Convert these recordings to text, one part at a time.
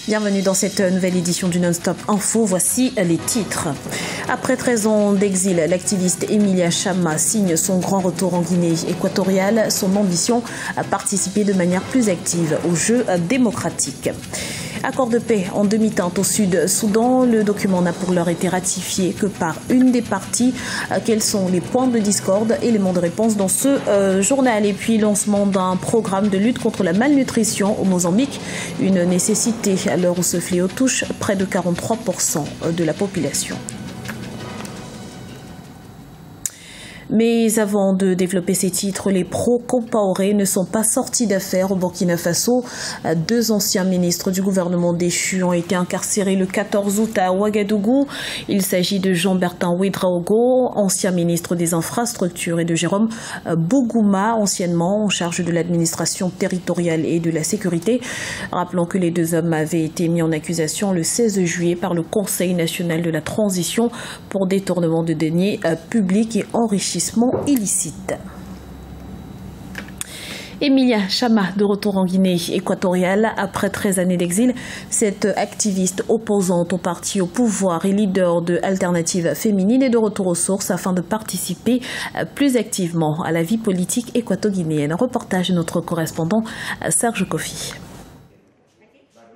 Bienvenue dans cette nouvelle édition du Non-Stop Info. Voici les titres. Après 13 ans d'exil, l'activiste Emilia Chama signe son grand retour en Guinée équatoriale. Son ambition à participer de manière plus active aux Jeux démocratiques. Accord de paix en demi-teinte au Sud-Soudan. Le document n'a pour l'heure été ratifié que par une des parties. Quels sont les points de discorde? Éléments de réponse dans ce journal. Et puis lancement d'un programme de lutte contre la malnutrition au Mozambique. Une nécessité à l'heure où ce fléau touche près de 43% de la population. Mais avant de développer ces titres, les pro-Compaoré ne sont pas sortis d'affaire au Burkina Faso. 2 anciens ministres du gouvernement déchu ont été incarcérés le 14 août à Ouagadougou. Il s'agit de Jean-Bertin Ouedraogo, ancien ministre des Infrastructures, et de Jérôme Bougouma, anciennement en charge de l'administration territoriale et de la sécurité. Rappelons que les 2 hommes avaient été mis en accusation le 16 juillet par le Conseil national de la transition pour détournement de deniers publics et enrichissement illicite. Emilia Chama de retour en Guinée équatoriale après 13 années d'exil. Cette activiste opposante au parti au pouvoir et leader de Alternative Féminine est de retour aux sources afin de participer plus activement à la vie politique équato-guinéenne. Reportage de notre correspondant Serge Kofi.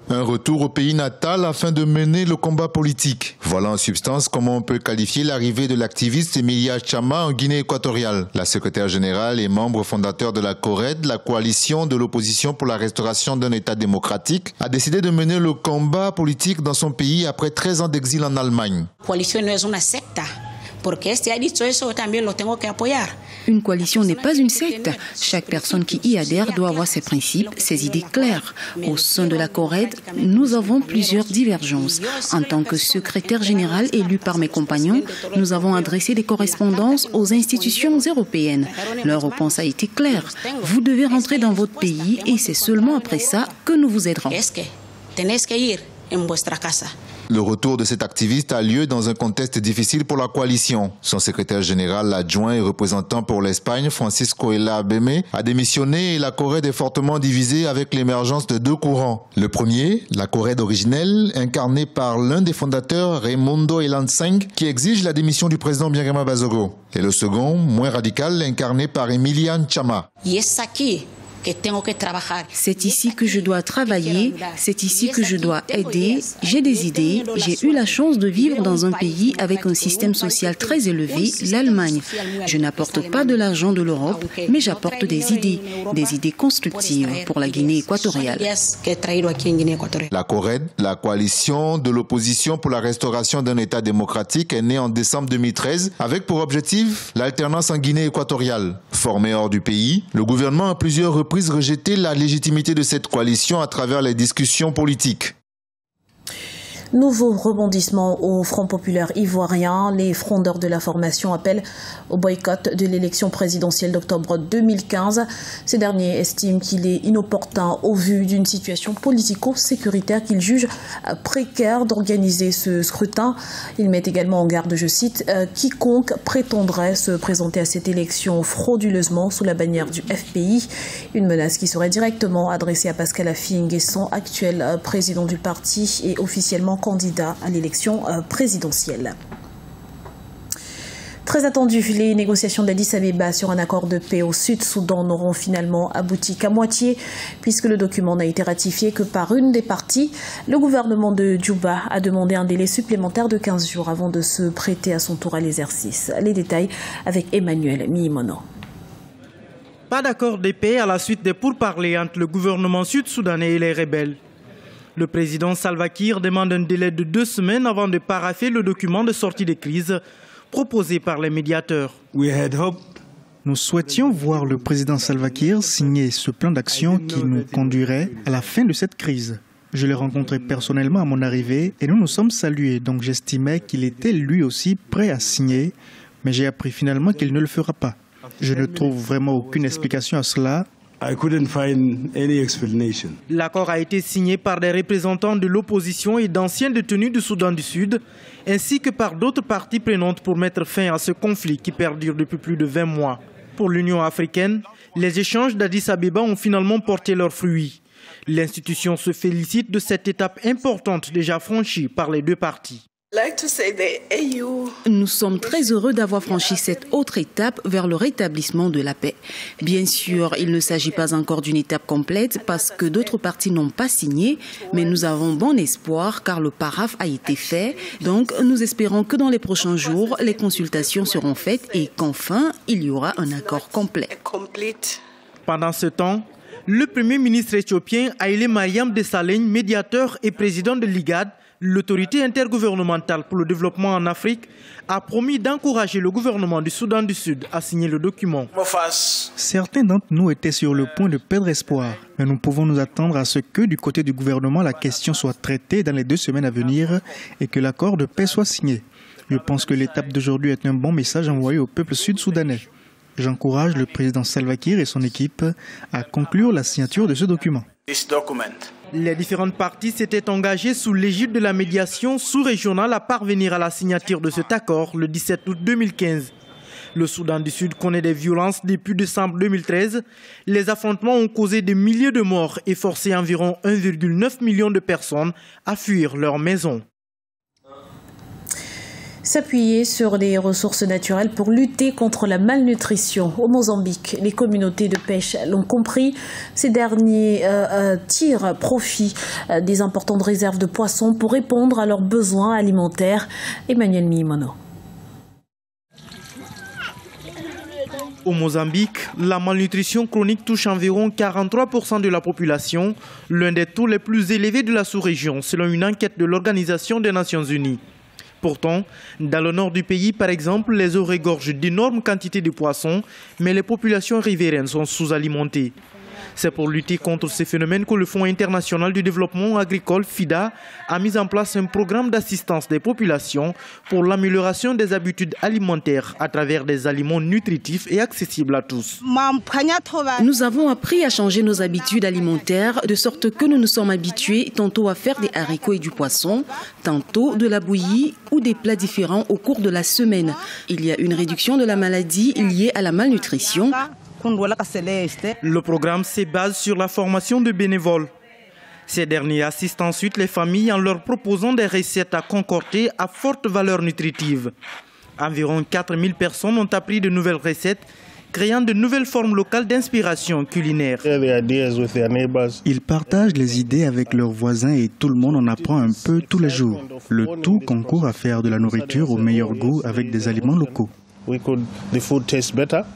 Un retour au pays natal afin de mener le combat politique. Voilà en substance comment on peut qualifier l'arrivée de l'activiste Emilia Chama en Guinée équatoriale. La secrétaire générale et membre fondateur de la CORED, la coalition de l'opposition pour la restauration d'un État démocratique, a décidé de mener le combat politique dans son pays après 13 ans d'exil en Allemagne. Une coalition n'est pas une secte. Chaque personne qui y adhère doit avoir ses principes, ses idées claires. Au sein de la CORED, nous avons plusieurs divergences. En tant que secrétaire général élu par mes compagnons, nous avons adressé des correspondances aux institutions européennes. Leur réponse a été claire. Vous devez rentrer dans votre pays et c'est seulement après ça que nous vous aiderons. Le retour de cet activiste a lieu dans un contexte difficile pour la coalition. Son secrétaire général adjoint et représentant pour l'Espagne, Francisco Ela Beme, a démissionné et la CORED est fortement divisée avec l'émergence de 2 courants. Le premier, la CORED originelle, incarnée par l'un des fondateurs, Raimundo Elanseng, qui exige la démission du président Birama Bazogo. Et le second, moins radical, incarné par Emilia Chama. C'est ici que je dois travailler, c'est ici que je dois aider. J'ai des idées. J'ai eu la chance de vivre dans un pays avec un système social très élevé, l'Allemagne. Je n'apporte pas de l'argent de l'Europe, mais j'apporte des idées constructives pour la Guinée équatoriale. La CORED, la coalition de l'opposition pour la restauration d'un État démocratique, est née en décembre 2013 avec pour objectif l'alternance en Guinée équatoriale. Formé hors du pays, le gouvernement a plusieurs reprises rejeté la légitimité de cette coalition à travers les discussions politiques. Nouveau rebondissement au Front populaire ivoirien. Les frondeurs de la formation appellent au boycott de l'élection présidentielle d'octobre 2015. Ces derniers estiment qu'il est inopportun au vu d'une situation politico-sécuritaire qu'ils jugent précaire d'organiser ce scrutin. Ils mettent également en garde, je cite, quiconque prétendrait se présenter à cette élection frauduleusement sous la bannière du FPI. Une menace qui serait directement adressée à Pascal Affi-N'Guessan, actuel président du parti et officiellement candidat à l'élection présidentielle. Très attendu, les négociations d'Addis Abeba sur un accord de paix au Sud-Soudan n'auront finalement abouti qu'à moitié, puisque le document n'a été ratifié que par une des parties. Le gouvernement de Djouba a demandé un délai supplémentaire de 15 jours avant de se prêter à son tour à l'exercice. Les détails avec Emmanuel Miimono. Pas d'accord de paix à la suite des pourparlers entre le gouvernement sud-soudanais et les rebelles. Le président Salva Kiir demande un délai de 2 semaines avant de parapher le document de sortie de crise proposé par les médiateurs. Nous souhaitions voir le président Salva Kiir signer ce plan d'action qui nous conduirait à la fin de cette crise. Je l'ai rencontré personnellement à mon arrivée et nous nous sommes salués, donc j'estimais qu'il était lui aussi prêt à signer, mais j'ai appris finalement qu'il ne le fera pas. Je ne trouve vraiment aucune explication à cela. L'accord a été signé par des représentants de l'opposition et d'anciens détenus du Soudan du Sud, ainsi que par d'autres parties prenantes pour mettre fin à ce conflit qui perdure depuis plus de 20 mois. Pour l'Union africaine, les échanges d'Addis Abeba ont finalement porté leurs fruits. L'institution se félicite de cette étape importante déjà franchie par les deux parties. Nous sommes très heureux d'avoir franchi cette autre étape vers le rétablissement de la paix. Bien sûr, il ne s'agit pas encore d'une étape complète parce que d'autres parties n'ont pas signé, mais nous avons bon espoir car le paraphe a été fait. Donc, nous espérons que dans les prochains jours, les consultations seront faites et qu'enfin, il y aura un accord complet. Pendant ce temps, le Premier ministre éthiopien Haïlé Mariam Desalegn, médiateur et président de l'IGAD, l'autorité intergouvernementale pour le développement en Afrique, a promis d'encourager le gouvernement du Soudan du Sud à signer le document. Certains d'entre nous étaient sur le point de perdre espoir, mais nous pouvons nous attendre à ce que du côté du gouvernement, la question soit traitée dans les 2 semaines à venir et que l'accord de paix soit signé. Je pense que l'étape d'aujourd'hui est un bon message envoyé au peuple sud-soudanais. J'encourage le président Salva Kiir et son équipe à conclure la signature de ce document. Les différentes parties s'étaient engagées sous l'égide de la médiation sous-régionale à parvenir à la signature de cet accord le 17 août 2015. Le Soudan du Sud connaît des violences depuis décembre 2013. Les affrontements ont causé des milliers de morts et forcé environ 1,9 million de personnes à fuir leur maison. S'appuyer sur les ressources naturelles pour lutter contre la malnutrition. Au Mozambique, les communautés de pêche l'ont compris. Ces derniers tirent profit des importantes réserves de poissons pour répondre à leurs besoins alimentaires. Emmanuel Mimono. Au Mozambique, la malnutrition chronique touche environ 43% de la population, l'un des taux les plus élevés de la sous-région, selon une enquête de l'Organisation des Nations Unies. Pourtant, dans le nord du pays, par exemple, les eaux regorgent d'énormes quantités de poissons, mais les populations riveraines sont sous-alimentées. C'est pour lutter contre ces phénomènes que le Fonds international du développement agricole, FIDA, a mis en place un programme d'assistance des populations pour l'amélioration des habitudes alimentaires à travers des aliments nutritifs et accessibles à tous. Nous avons appris à changer nos habitudes alimentaires de sorte que nous nous sommes habitués tantôt à faire des haricots et du poisson, tantôt de la bouillie ou des plats différents au cours de la semaine. Il y a une réduction de la maladie liée à la malnutrition. Le programme se base sur la formation de bénévoles. Ces derniers assistent ensuite les familles en leur proposant des recettes à concocter à forte valeur nutritive. Environ 4000 personnes ont appris de nouvelles recettes, créant de nouvelles formes locales d'inspiration culinaire. Ils partagent les idées avec leurs voisins et tout le monde en apprend un peu tous les jours. Le tout concourt à faire de la nourriture au meilleur goût avec des aliments locaux.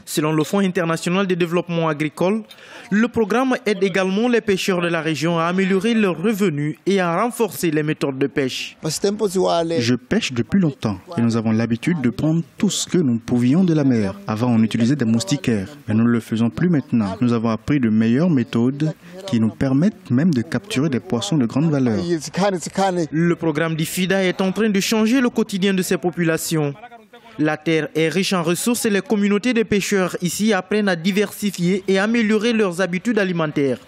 Selon le Fonds international de développement agricole, le programme aide également les pêcheurs de la région à améliorer leurs revenus et à renforcer les méthodes de pêche. Je pêche depuis longtemps et nous avons l'habitude de prendre tout ce que nous pouvions de la mer. Avant, on utilisait des moustiquaires, mais nous ne le faisons plus maintenant. Nous avons appris de meilleures méthodes qui nous permettent même de capturer des poissons de grande valeur. Le programme d'IFIDA est en train de changer le quotidien de ces populations. La terre est riche en ressources et les communautés de pêcheurs ici apprennent à diversifier et améliorer leurs habitudes alimentaires.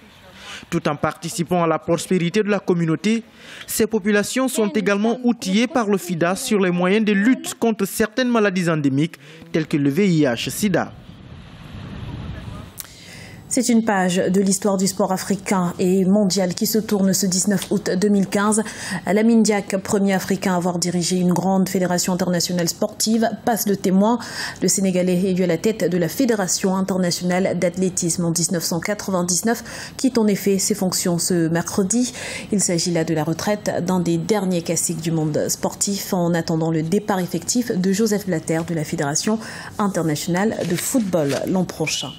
Tout en participant à la prospérité de la communauté, ces populations sont également outillées par le FIDA sur les moyens de lutte contre certaines maladies endémiques telles que le VIH-Sida. C'est une page de l'histoire du sport africain et mondial qui se tourne ce 19 août 2015. Lamine Diack, premier africain à avoir dirigé une grande fédération internationale sportive, passe le témoin. Le Sénégalais élu à la tête de la Fédération internationale d'athlétisme en 1999 quitte en effet ses fonctions ce mercredi. Il s'agit là de la retraite d'un des derniers classiques du monde sportif en attendant le départ effectif de Joseph Blatter de la Fédération internationale de football l'an prochain.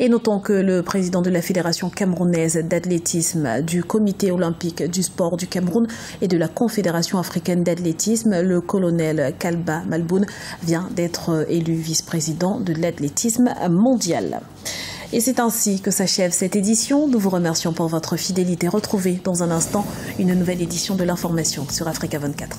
Et notons que le président de la Fédération camerounaise d'athlétisme, du Comité olympique du sport du Cameroun et de la Confédération africaine d'athlétisme, le colonel Kalba Malboun, vient d'être élu vice-président de l'athlétisme mondial. Et c'est ainsi que s'achève cette édition. Nous vous remercions pour votre fidélité. Retrouvez dans un instant une nouvelle édition de l'information sur Africa 24.